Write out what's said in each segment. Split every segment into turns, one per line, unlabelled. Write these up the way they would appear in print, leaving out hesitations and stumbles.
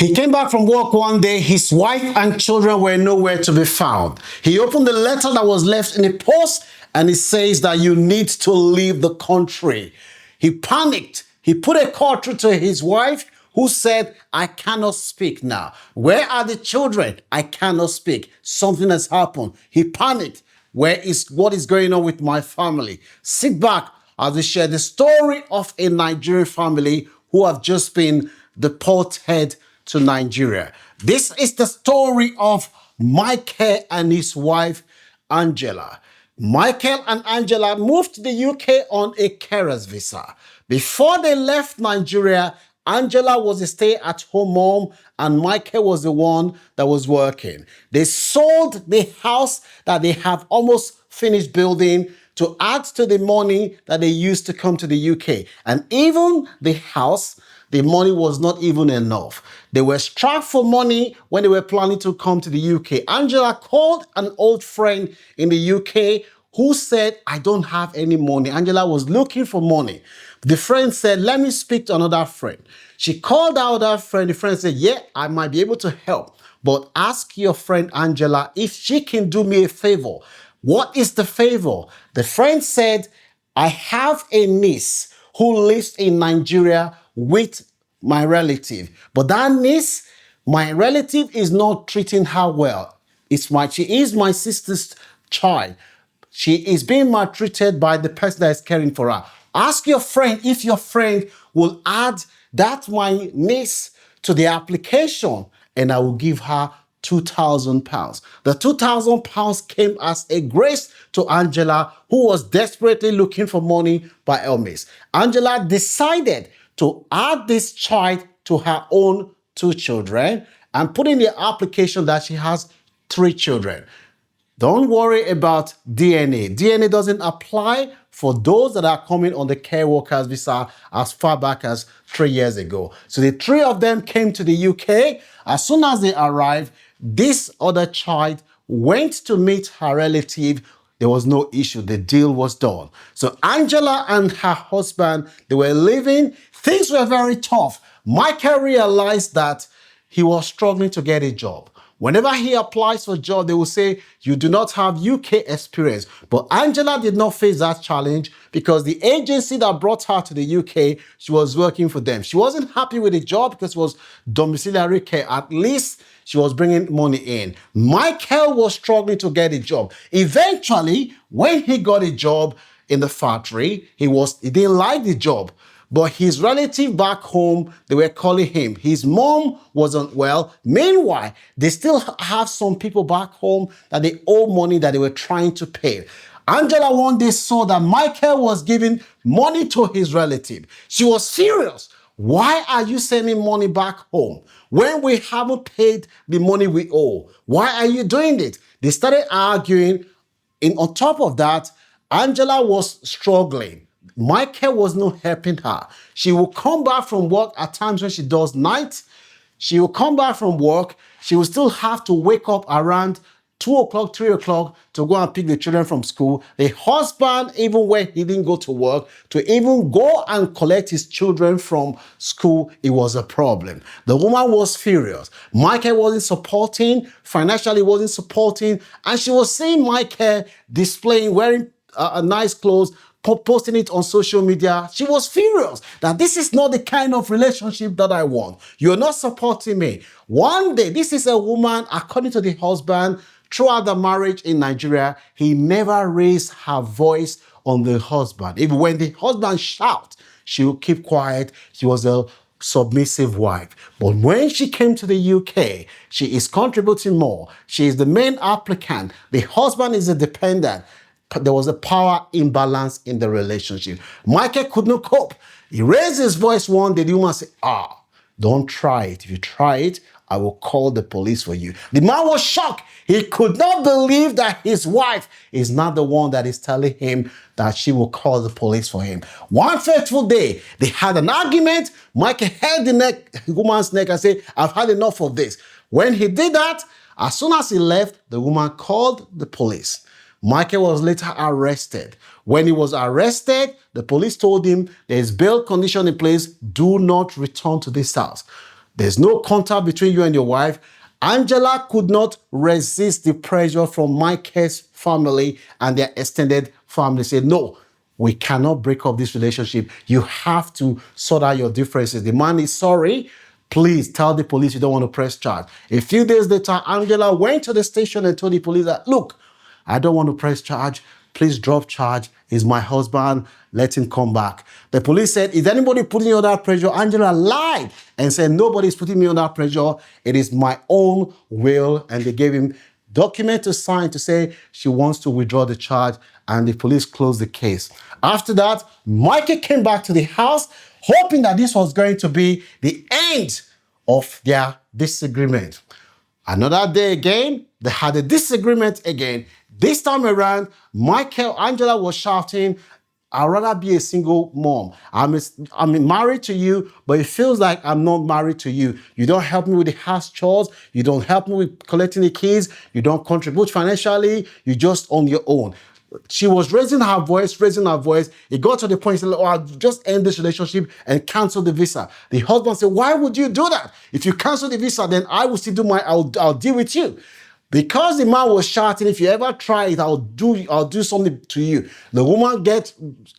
He came back from work one day. His wife and children were nowhere to be found. He opened the letter that was left in the post and it says that you need to leave the country. He panicked. He put a call through to his wife who said, I cannot speak now. Where are the children? I cannot speak. Something has happened. He panicked. What is going on with my family? Sit back as we share the story of a Nigerian family who have just been deported to Nigeria. This is the story of Michael and his wife, Angela. Michael and Angela moved to the UK on a carer's visa. Before they left Nigeria, Angela was a stay-at-home mom and Michael was the one that was working. They sold the house that they have almost finished building to add to the money that they used to come to the UK. And even the house, the money was not even enough. They were strapped for money when they were planning to come to the UK. Angela called an old friend in the UK who said, I don't have any money. Angela was looking for money. The friend said, let me speak to another friend. She called out that friend. The friend said, yeah, I might be able to help, but ask your friend Angela if she can do me a favor. What is the favor? The friend said, I have a niece who lives in Nigeria with my relative, but that niece, my relative is not treating her well. She is my sister's child. She is being maltreated by the person that is caring for her. Ask your friend if your friend will add that my niece to the application and I will give her £2,000. The £2,000 came as a grace to Angela, who was desperately looking for money by all means. Angela decided to add this child to her own 2 children and put in the application that she has 3 children. Don't worry about DNA. DNA doesn't apply for those that are coming on the care workers visa as far back as 3 years ago. So the 3 of them came to the UK. As soon as they arrived, this other child went to meet her relative. There was no issue. The deal was done. So Angela and her husband, they were living. Things were very tough. Michael realized that he was struggling to get a job. Whenever he applies for a job, they will say, you do not have UK experience. But Angela did not face that challenge because the agency that brought her to the UK, she was working for them. She wasn't happy with the job because it was domiciliary care. At least she was bringing money in. Michael was struggling to get a job. Eventually, when he got a job in the factory, he didn't like the job. But his relative back home, they were calling him. His mom wasn't well. Meanwhile, they still have some people back home that they owe money that they were trying to pay. Angela one day saw that Michael was giving money to his relative. She was furious. Why are you sending money back home when we haven't paid the money we owe? Why are you doing it? They started arguing. And on top of that, Angela was struggling. Michael was not helping her. She will come back from work at times when she does night. She will come back from work. She will still have to wake up around 2 o'clock, 3 o'clock to go and pick the children from school. The husband, even when he didn't go to work, to even go and collect his children from school, it was a problem. The woman was furious. Michael wasn't supporting, financially wasn't supporting, and she was seeing Michael displaying, wearing nice clothes, posting it on social media. She was furious that this is not the kind of relationship that I want. You're not supporting me. One day, this is a woman, according to the husband, throughout the marriage in Nigeria, he never raised her voice on the husband. Even when the husband shouts, she would keep quiet. She was a submissive wife. But when she came to the UK, she is contributing more. She is the main applicant. The husband is a dependent. There was a power imbalance in the relationship. Michael could not cope. He raised his voice one day. The woman said, don't try it. If you try it, I will call the police for you. The man was shocked. He could not believe that his wife is not the one that is telling him that she will call the police for him. One fateful day, they had an argument. Michael held the woman's neck and said, I've had enough of this. When he did that, as soon as he left, the woman called the police. Michael was later arrested. When he was arrested, the police told him there is bail condition in place. Do not return to this house. There's no contact between you and your wife. Angela could not resist the pressure from Michael's family and their extended family. Said, no, we cannot break up this relationship. You have to sort out your differences. The man is sorry. Please tell the police you don't want to press charge. A few days later, Angela went to the station and told the police that, look, I don't want to press charge. Please drop charge. He's my husband. Let him come back. The police said, is anybody putting you under pressure? Angela lied and said, nobody's putting me under pressure. It is my own will. And they gave him document to sign to say she wants to withdraw the charge, and the police closed the case. After that, Michael came back to the house, hoping that this was going to be the end of their disagreement. Another day again, they had a disagreement again. This time around, Angela was shouting, I'd rather be a single mom. I'm married to you, but it feels like I'm not married to you. You don't help me with the house chores. You don't help me with collecting the keys. You don't contribute financially. You're just on your own. She was raising her voice. It got to the point, she said, oh, I'll just end this relationship and cancel the visa. The husband said, why would you do that? If you cancel the visa, then I will still do I'll deal with you. Because the man was shouting, if you ever try it, I'll do something to you. The woman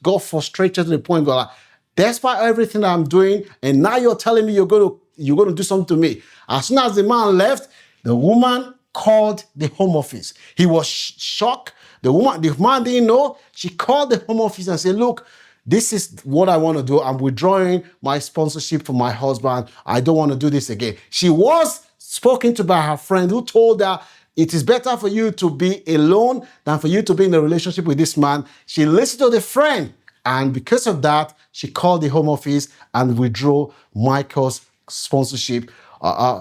got frustrated to the point where, like, despite everything that I'm doing, and now you're telling me you're going to do something to me. As soon as the man left, the woman called the Home Office. He was shocked. The man didn't know. She called the Home Office and said, look, this is what I want to do. I'm withdrawing my sponsorship for my husband. I don't want to do this again. She was spoken to by her friend who told her, it is better for you to be alone than for you to be in a relationship with this man. She listened to the friend, and because of that, she called the Home Office and withdrew Michael's sponsorship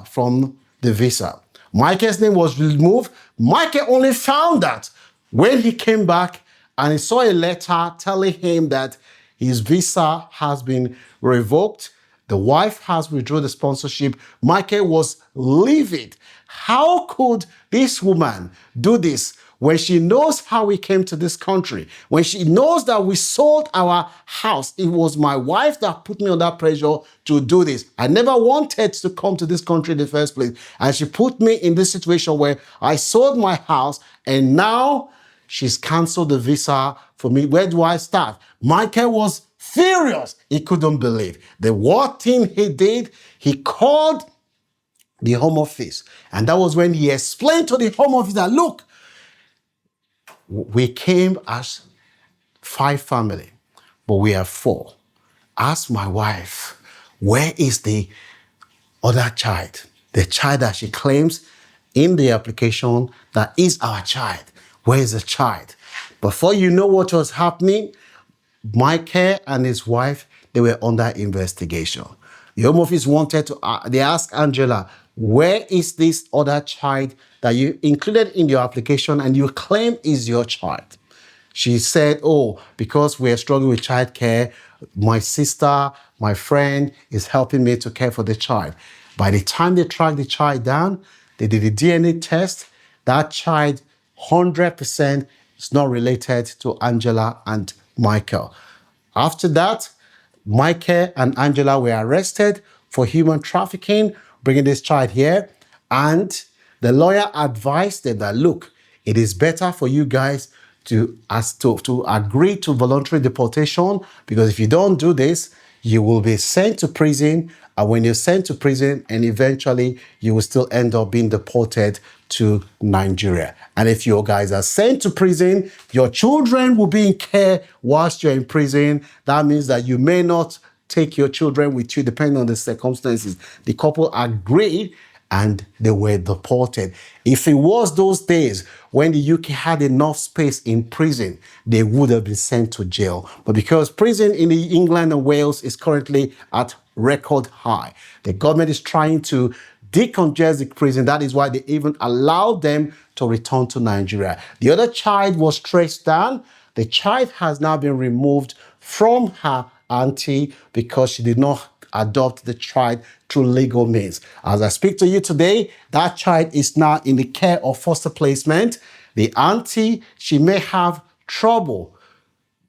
from the visa. Michael's name was removed. Michael only found that when he came back and he saw a letter telling him that his visa has been revoked. The wife has withdrawn the sponsorship. Michael was livid. How could this woman do this when she knows how we came to this country? When she knows that we sold our house? It was my wife that put me under pressure to do this. I never wanted to come to this country in the first place. And she put me in this situation where I sold my house and now she's canceled the visa for me. Where do I start? Michael was furious. He couldn't believe. The what thing he did, he called the Home Office. And that was when he explained to the Home Office that, look, we came as 5 family, but we are 4. Ask my wife, where is the other child? The child that she claims in the application that is our child. Where is the child? Before you know what was happening, Michael and his wife, they were under investigation. The Home Office wanted to, they asked Angela, where is this other child that you included in your application and you claim is your child? She said, oh, because we're struggling with childcare, my sister, my friend is helping me to care for the child. By the time they tracked the child down, they did a DNA test. That child, 100% is not related to Angela and Michael. After that, Michael and Angela were arrested for human trafficking, bringing this child here. And the lawyer advised them that, look, it is better for you guys to agree to voluntary deportation, because if you don't do this, you will be sent to prison. And when you're sent to prison, and eventually you will still end up being deported to Nigeria. And if you guys are sent to prison, your children will be in care whilst you're in prison. That means that you may not take your children with you, depending on the circumstances. The couple agreed and they were deported. If it was those days when the UK had enough space in prison, they would have been sent to jail. But because prison in England and Wales is currently at record high, the government is trying to decongest the prison. That is why they even allowed them to return to Nigeria. The other child was traced down. The child has now been removed from her auntie because she did not adopt the child through legal means. As I speak to you today, that child is now in the care of foster placement. The auntie, she may have trouble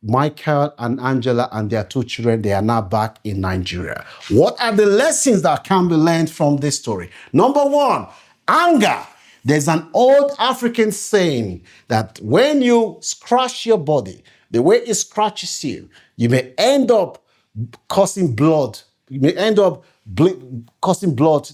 Michael and Angela and their two children, they are now back in Nigeria. What are the lessons that can be learned from this story? Number one, anger. There's an old African saying that when you scratch your body, the way it scratches you, you may end up causing blood. You may end up causing blood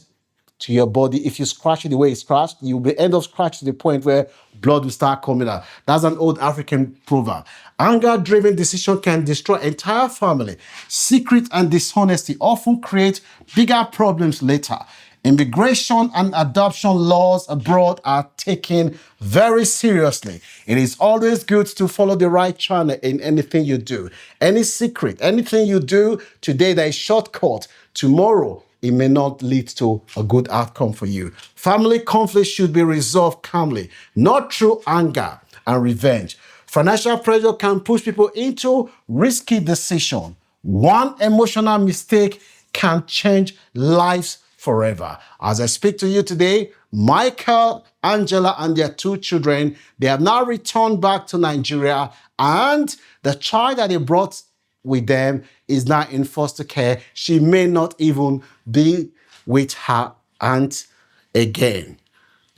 to your body. If you scratch it the way it's scratched, you will end up scratched to the point where blood will start coming out. That's an old African proverb. Anger-driven decision can destroy entire family. Secret and dishonesty often create bigger problems later. Immigration and adoption laws abroad are taken very seriously. It is always good to follow the right channel in anything you do. Any secret, anything you do today that is shortcut, tomorrow it may not lead to a good outcome for you. Family conflict should be resolved calmly, not through anger and revenge. Financial pressure can push people into risky decisions. One emotional mistake can change lives forever. As I speak to you today, Michael, Angela, and their two children, they have now returned back to Nigeria, and the child that they brought with them is now in foster care. She may not even be with her aunt again.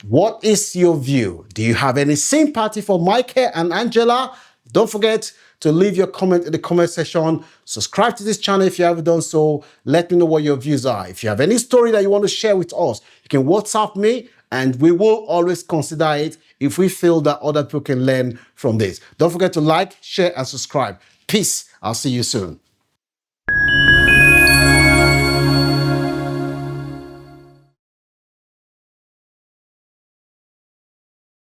What is your view? Do you have any sympathy for Michael and Angela? Don't forget to leave your comment in the comment section. Subscribe to this channel if you haven't done so. Let me know what your views are. If you have any story that you want to share with us, you can WhatsApp me and we will always consider it if we feel that other people can learn from this. Don't forget to like, share, and subscribe. Peace. I'll see you soon.